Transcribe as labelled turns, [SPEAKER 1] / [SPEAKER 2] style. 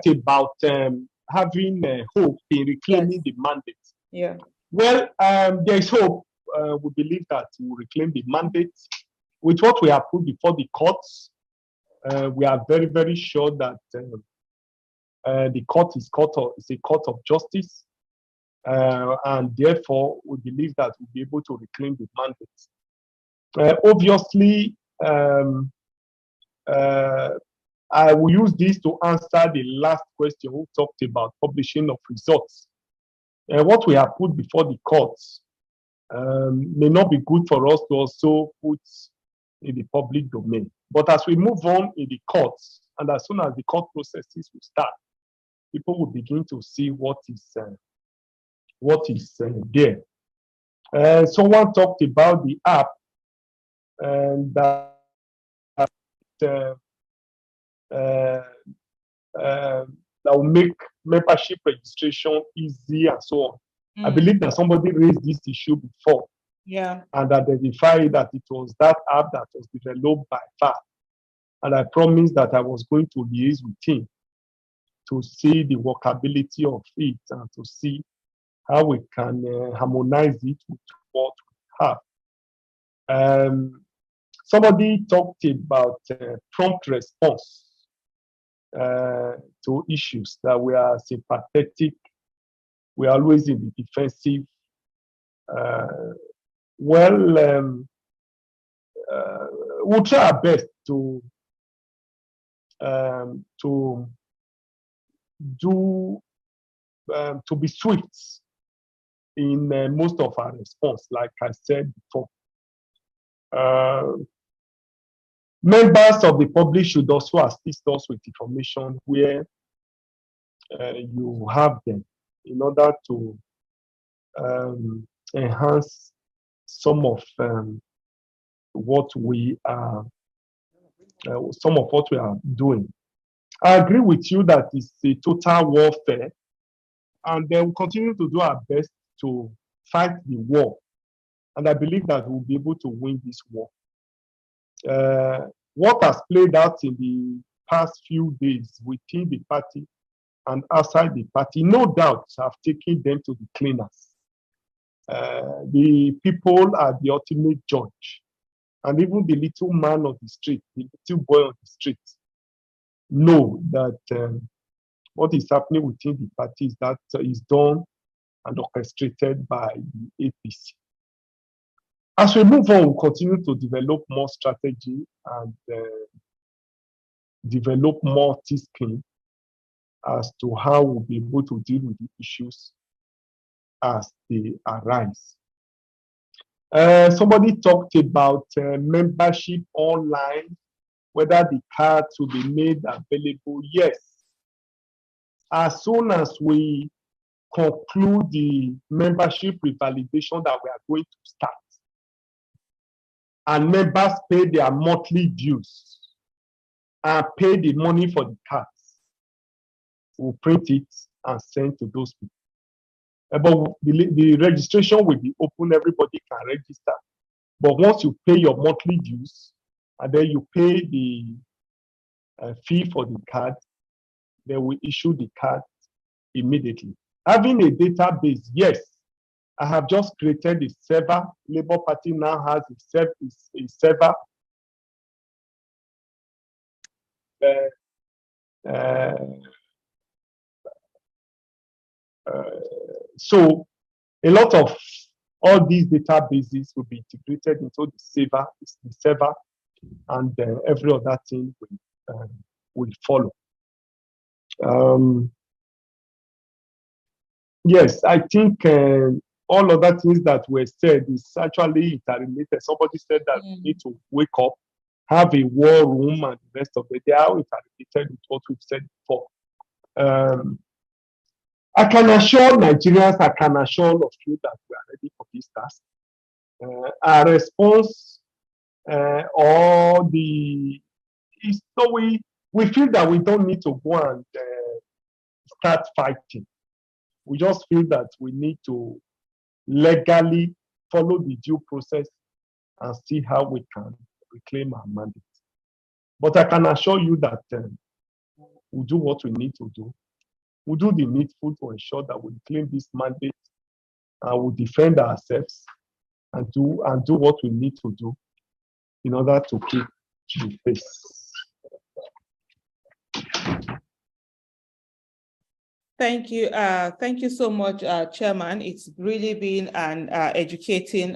[SPEAKER 1] about having hope in reclaiming
[SPEAKER 2] Yes.
[SPEAKER 1] the mandate.
[SPEAKER 2] Yeah.
[SPEAKER 1] Well, there is hope. We believe that we will reclaim the mandate with what we have put before the courts. We are very, very sure that the court is a court of justice, and therefore we believe that we'll be able to reclaim the mandate. Obviously, I will use this to answer the last question who talked about publishing of results. What we have put before the courts may not be good for us to also put in the public domain. But as we move on in the courts, and as soon as the court processes will start, people will begin to see what is there. Someone talked about the app, and that will make membership registration easy and so on. I believe that somebody raised this issue before.
[SPEAKER 2] Yeah.
[SPEAKER 1] And identified that it was that app that was developed by FAR. And I promised that I was going to liaise with him to see the workability of it and to see how we can harmonize it with what we have. Somebody talked about prompt response to issues, that we are sympathetic, we are always in the defensive. We'll try our best to be swift in most of our response, like I said before. Members of the public should also assist us with information where you have them, in order to enhance some of what we are doing. I agree with you that it's a total warfare, and then we'll continue to do our best to fight the war. And I believe that we'll be able to win this war. What has played out in the past few days within the party and outside the party, no doubt, have taken them to the cleaners. The people are the ultimate judge. And even the little man on the street, the little boy on the street, know that what is happening within the party is that is done and orchestrated by the APC. As we move on, we'll continue to develop more strategy and develop more thinking as to how we'll be able to deal with the issues as they arise. Somebody talked about membership online, whether the cards will be made available. Yes. As soon as we conclude the membership revalidation that we are going to start, and members pay their monthly dues and pay the money for the cards, we'll print it and send to those people. But the registration will be open, everybody can register. But once you pay your monthly dues, and then you pay the fee for the card, then we issue the card immediately. Having a database, yes, I have just created a server. Labour Party now has a server. So a lot of all these databases will be integrated into the server, and every other thing will follow. Yes, I think all other things that were said is actually interrelated. Somebody said that we need to wake up, have a war room, and the rest of it. They are interrelated with what we've said before. I can assure Nigerians, I can assure all of you that we are ready for this task. Our response is so we feel that we don't need to go and start fighting. We just feel that we need to legally follow the due process and see how we can reclaim our mandate. But I can assure you that We'll do what we need to do. We'll do the needful to ensure that we claim this mandate and we'll defend ourselves and do what we need to do in order to keep the pace.
[SPEAKER 2] Thank you. Thank you so much, Chairman. It's really been an educating